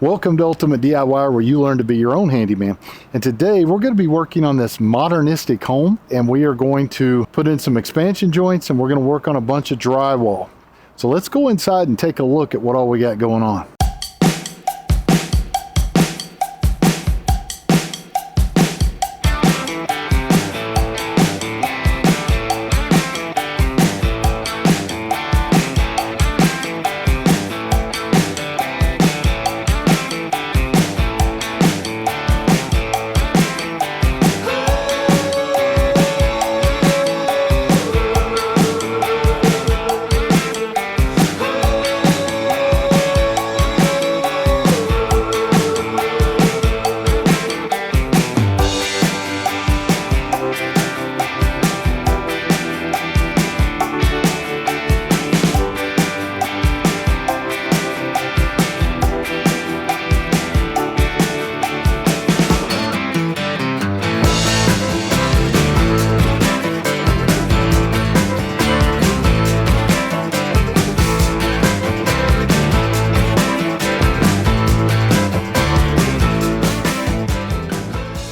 Welcome to Ultimate DIY, where you learn to be your own handyman. And today we're going to be working on this modernistic home, and we are going to put in some expansion joints, and we're going to work on a bunch of drywall. So let's go inside and take a look at what all we got going on.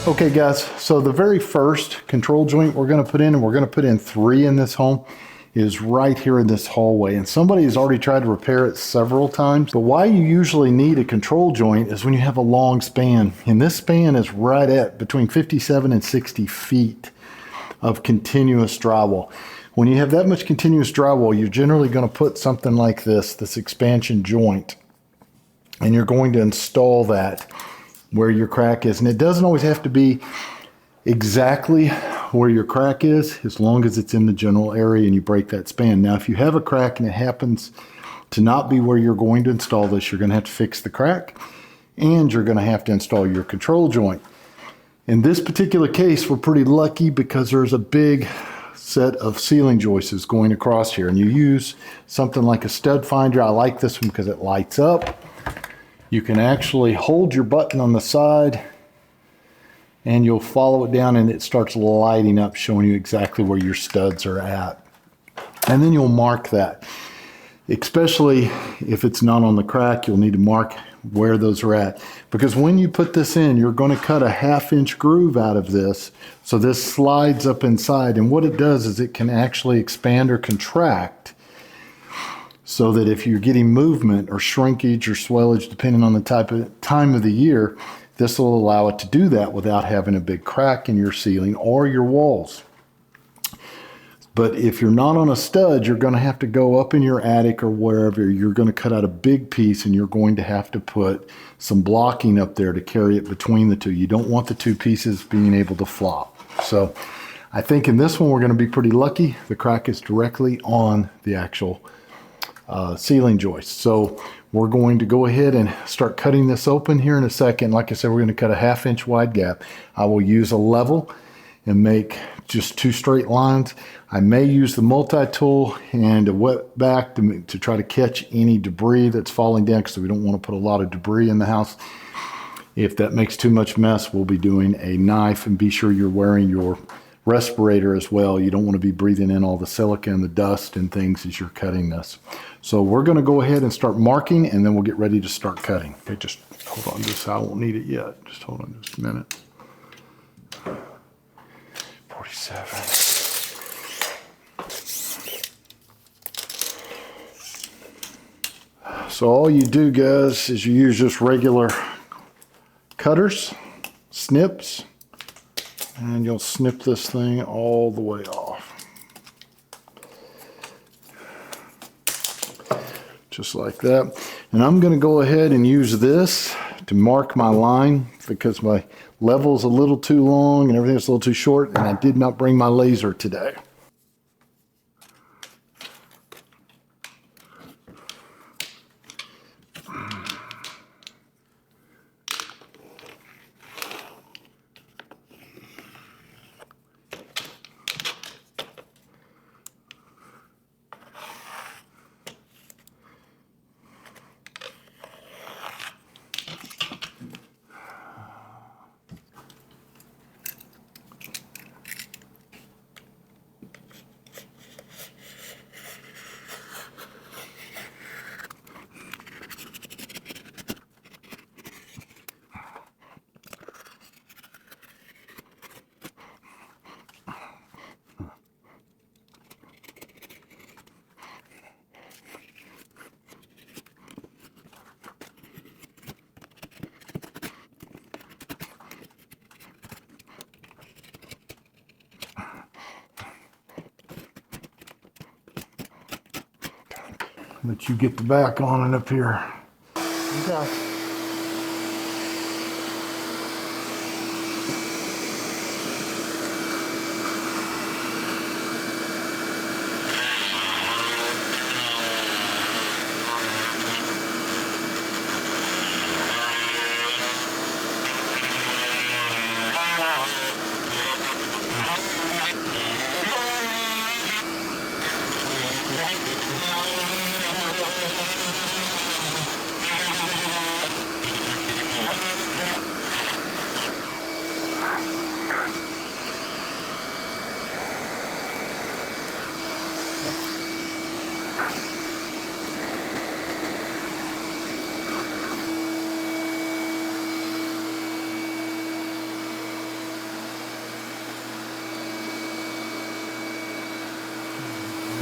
Okay guys, so the very first control joint we're going to put in, and we're going to put in 3 in this home, is right here in this hallway. And somebody has already tried to repair it several times. But why you usually need a control joint is when you have a long span. And this span is right at between 57 and 60 feet of continuous drywall. When you have that much continuous drywall, you're generally going to put something like this expansion joint, and you're going to install that where your crack is. And it doesn't always have to be exactly where your crack is, as long as it's in the general area and you break that span. Now, if you have a crack and it happens to not be where you're going to install this, you're going to have to fix the crack, and you're going to have to install your control joint. In this particular case, we're pretty lucky because there's a big set of ceiling joists going across here, and you use something like a stud finder. I like this one because it lights up. You can actually hold your button on the side and you'll follow it down, and it starts lighting up, showing you exactly where your studs are at. And then you'll mark that. Especially if it's not on the crack, you'll need to mark where those are at. Because when you put this in, you're going to cut a 1/2-inch groove out of this, so this slides up inside. And what it does is it can actually expand or contract, so that if you're getting movement or shrinkage or swellage, depending on the time of the year, this will allow it to do that without having a big crack in your ceiling or your walls. But if you're not on a stud, you're going to have to go up in your attic or wherever. You're going to cut out a big piece, and you're going to have to put some blocking up there to carry it between the two. You don't want the two pieces being able to flop. So I think in this one we're going to be pretty lucky. The crack is directly on the actual ceiling joist. So we're going to go ahead and start cutting this open here in a second. Like I said, we're going to cut a 1/2-inch wide gap. I will use a level and make just 2 straight lines. I may use the multi-tool and a wet back to try to catch any debris that's falling down, because we don't want to put a lot of debris in the house. If that makes too much mess, we'll be doing a knife, and be sure you're wearing your respirator as well. You don't want to be breathing in all the silica and the dust and things as you're cutting this. So we're going to go ahead and start marking, and then we'll get ready to start cutting. Okay, just hold on just I won't need it yet. Just hold on just a minute. 47. So all you do, guys, is you use just regular cutters, snips, and you'll snip this thing all the way off. Just like that. And I'm going to go ahead and use this to mark my line, because my level's a little too long and everything's a little too short, and I did not bring my laser today. Let you get the back on and up here. Okay.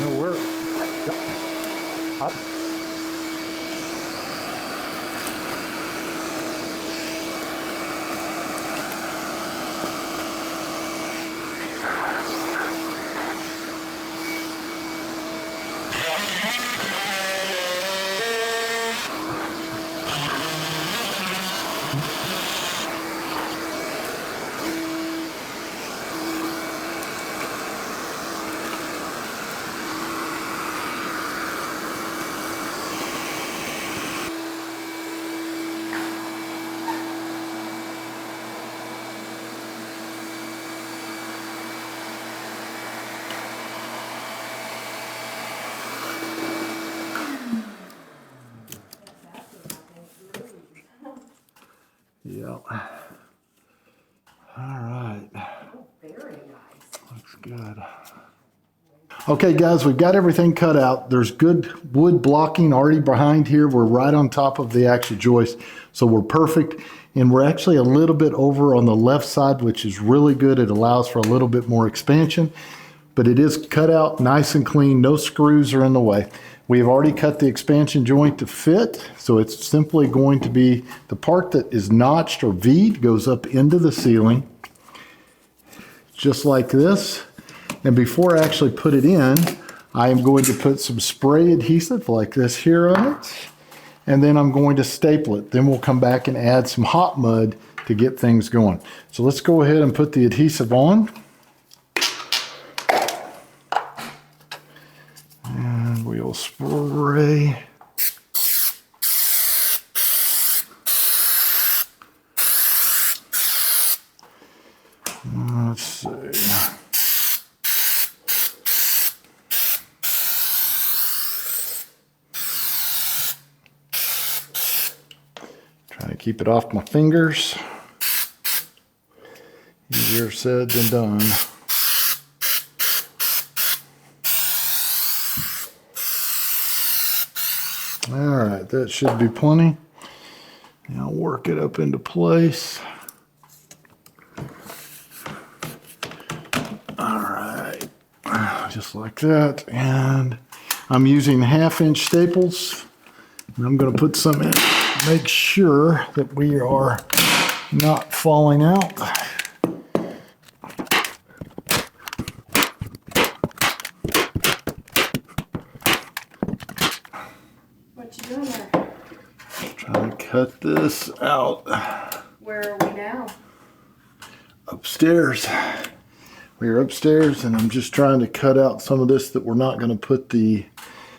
It'll work. Up. Yeah. All right. Oh, very nice. Looks good. Okay, guys, we've got everything cut out. There's good wood blocking already behind here. We're right on top of the actual joist, so we're perfect. And we're actually a little bit over on the left side, which is really good. It allows for a little bit more expansion, but it is cut out nice and clean. No screws are in the way. We have already cut the expansion joint to fit, so it's simply going to be the part that is notched or V'd goes up into the ceiling, just like this. And before I actually put it in, I am going to put some spray adhesive like this here on it, and then I'm going to staple it. Then we'll come back and add some hot mud to get things going. So let's go ahead and put the adhesive on. And we'll spray. Let's see. Trying to keep it off my fingers. Easier said than done. All right, that should be plenty. Now work it up into place. All right, just like that. And I'm using 1/2-inch staples. And I'm going to put some in. Make sure that we are not falling out. What you doing there? Trying to cut this out. Where are we now? Upstairs. We are upstairs, and I'm just trying to cut out some of this that we're not going to put the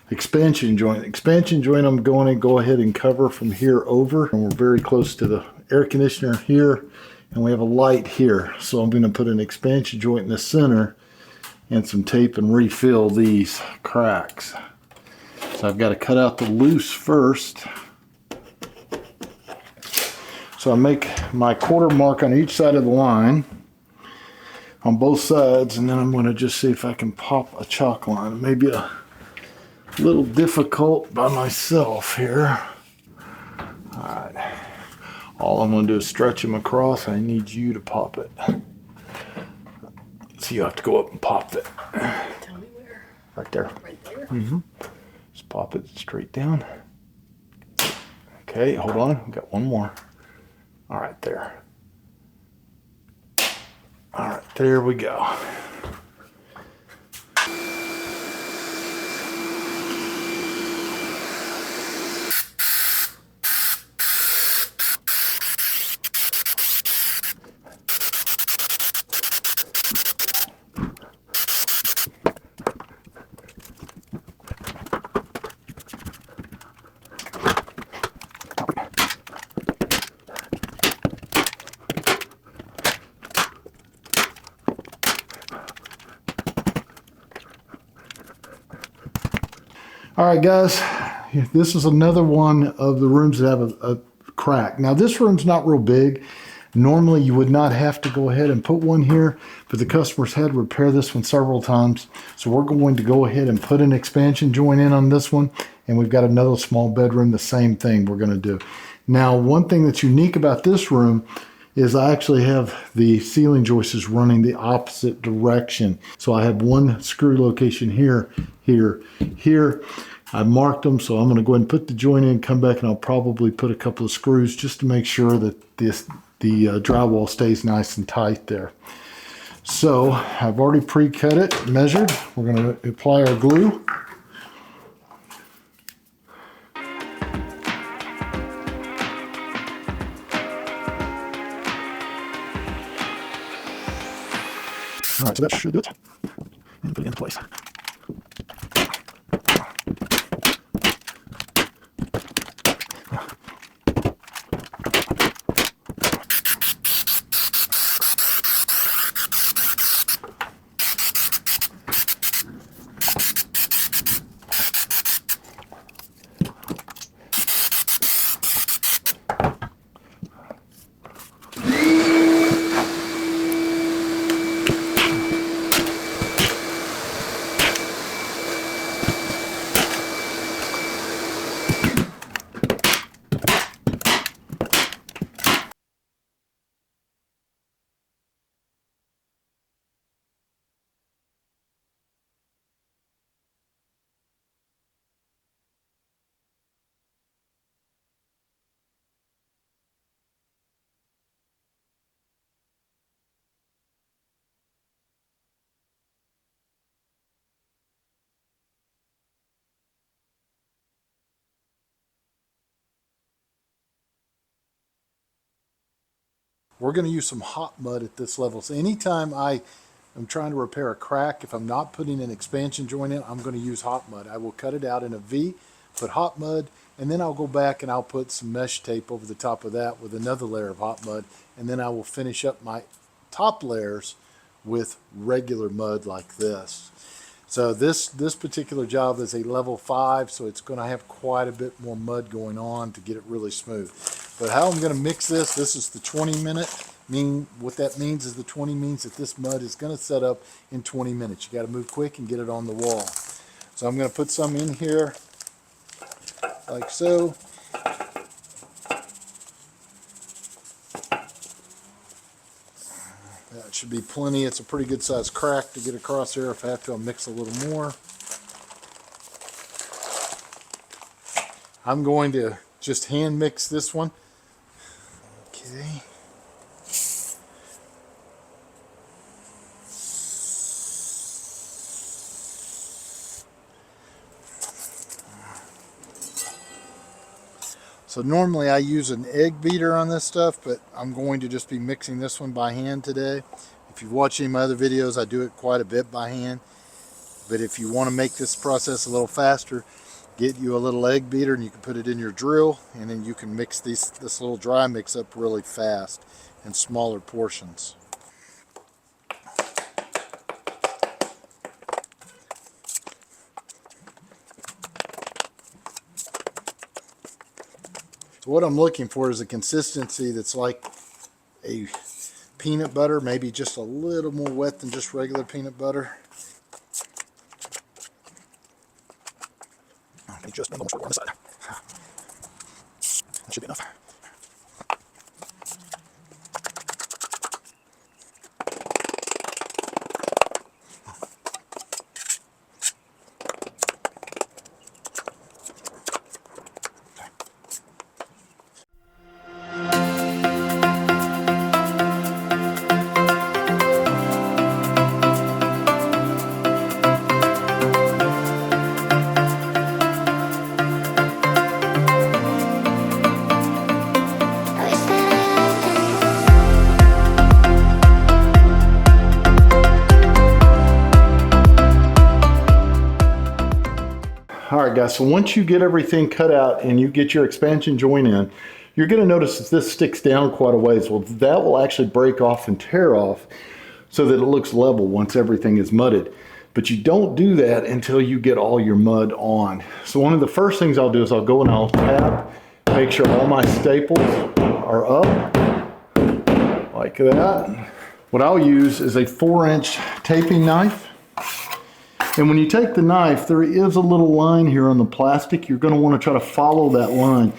expansion joint. Expansion joint I'm going to go ahead and cover from here over. And we're very close to the air conditioner here, and we have a light here. So I'm going to put an expansion joint in the center and some tape and refill these cracks. So I've got to cut out the loose first. So I make my quarter mark on each side of the line on both sides, and then I'm going to just see if I can pop a chalk line. Maybe a little difficult by myself here. All right. All I'm going to do is stretch them across. I need you to pop it. So you have to go up and pop it. Tell me where. Right there. Right there? Mm-hmm. Just pop it straight down. Okay, hold on. We've got one more. All right, there. All right, there we go. All right, guys, this is another one of the rooms that have a crack. Now, this room's not real big. Normally, you would not have to go ahead and put one here, but the customers had to repair this one several times. So we're going to go ahead and put an expansion joint in on this one. And we've got another small bedroom, the same thing we're going to do. Now, one thing that's unique about this room is I actually have the ceiling joists running the opposite direction. So I have one screw location here, here, here. I marked them, so I'm going to go ahead and put the joint in, come back, and I'll probably put a couple of screws just to make sure that the drywall stays nice and tight there. So I've already pre-cut it, measured. We're going to apply our glue. All right, so that should do it. And put it into place. We're going to use some hot mud at this level. So anytime I am trying to repair a crack, if I'm not putting an expansion joint in, I'm going to use hot mud. I will cut it out in a V, put hot mud, and then I'll go back and I'll put some mesh tape over the top of that with another layer of hot mud, and then I will finish up my top layers with regular mud like this. So this particular job is a level 5, so it's going to have quite a bit more mud going on to get it really smooth. But how I'm going to mix this is the 20-minute. What that means is the 20 means that this mud is going to set up in 20 minutes. You got to move quick and get it on the wall. So I'm going to put some in here like so. That should be plenty. It's a pretty good sized crack to get across there. If I have to, I'll mix a little more. I'm going to just hand mix this one. Okay. So normally I use an egg beater on this stuff, but I'm going to just be mixing this one by hand today. If you've watched any of my other videos, I do it quite a bit by hand. But if you want to make this process a little faster, get you a little egg beater and you can put it in your drill, and then you can mix this little dry mix up really fast in smaller portions. So what I'm looking for is a consistency that's like a peanut butter, maybe just a little more wet than just regular peanut butter. Just a little more on the side. That should be enough. All right, guys, so once you get everything cut out and you get your expansion joint in, you're going to notice that this sticks down quite a ways. Well, that will actually break off and tear off so that it looks level once everything is mudded. But you don't do that until you get all your mud on. So one of the first things I'll do is I'll go and I'll tap, make sure all my staples are up, like that. What I'll use is a 4-inch taping knife. And when you take the knife, there is a little line here on the plastic. You're going to want to try to follow that line.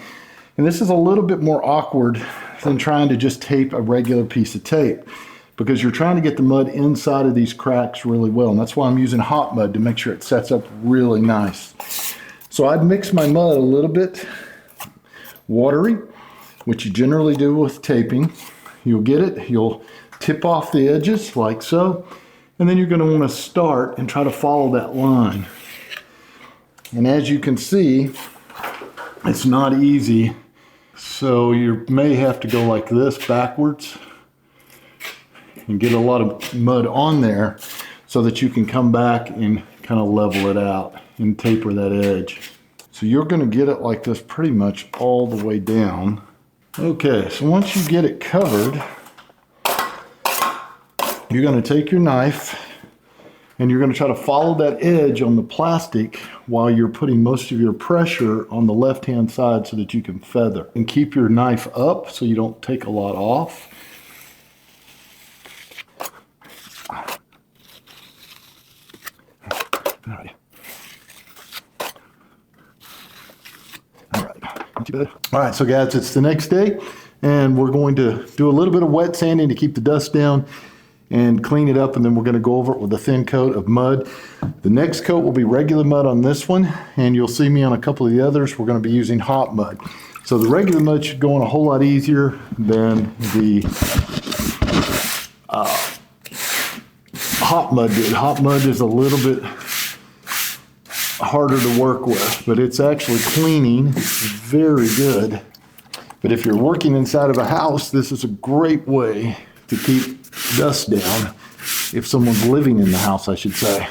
And this is a little bit more awkward than trying to just tape a regular piece of tape, because you're trying to get the mud inside of these cracks really well. And that's why I'm using hot mud, to make sure it sets up really nice. So I'd mix my mud a little bit watery, which you generally do with taping. You'll get it, you'll tip off the edges like so, and then you're going to want to start and try to follow that line. And as you can see, it's not easy. So you may have to go like this backwards and get a lot of mud on there so that you can come back and kind of level it out and taper that edge. So you're going to get it like this pretty much all the way down. Okay, so once you get it covered, you're going to take your knife and you're going to try to follow that edge on the plastic while you're putting most of your pressure on the left-hand side so that you can feather. And keep your knife up so you don't take a lot off. All right, so guys, it's the next day, and we're going to do a little bit of wet sanding to keep the dust down and clean it up, and then we're going to go over it with a thin coat of mud. The next coat will be regular mud on this one, and you'll see me on a couple of the others. We're going to be using hot mud. So the regular mud should go on a whole lot easier than the hot mud did. Hot mud is a little bit harder to work with, but it's actually cleaning very good. But if you're working inside of a house, this is a great way to keep dust down. If someone's living in the house, I should say.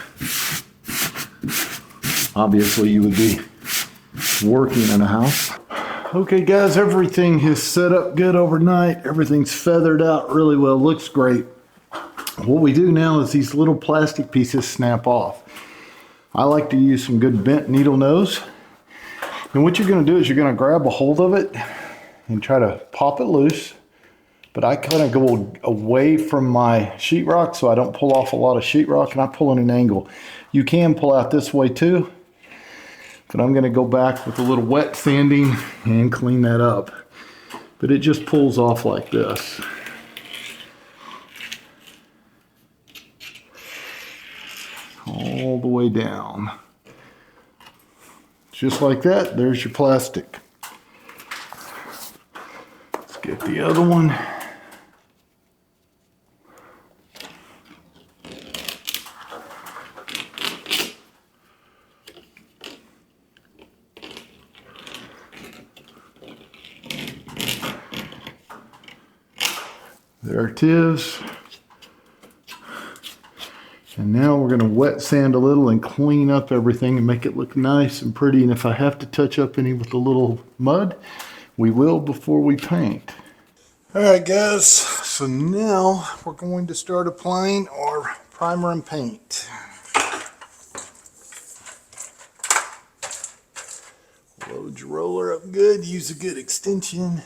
Obviously, you would be working in a house. Okay, guys, everything is set up good overnight. Everything's feathered out really well. Looks great. What we do now is these little plastic pieces snap off. I like to use some good bent needle nose. And what you're going to do is you're going to grab a hold of it and try to pop it loose. But I kind of go away from my sheetrock so I don't pull off a lot of sheetrock, and I pull in an angle. You can pull out this way too, but I'm going to go back with a little wet sanding and clean that up. But it just pulls off like this. All the way down. Just like that, there's your plastic. Let's get the other one. There it is. And now we're going to wet sand a little and clean up everything and make it look nice and pretty. And if I have to touch up any with a little mud, we will before we paint. All right, guys. So now we're going to start applying our primer and paint. Load your roller up good. Use a good extension.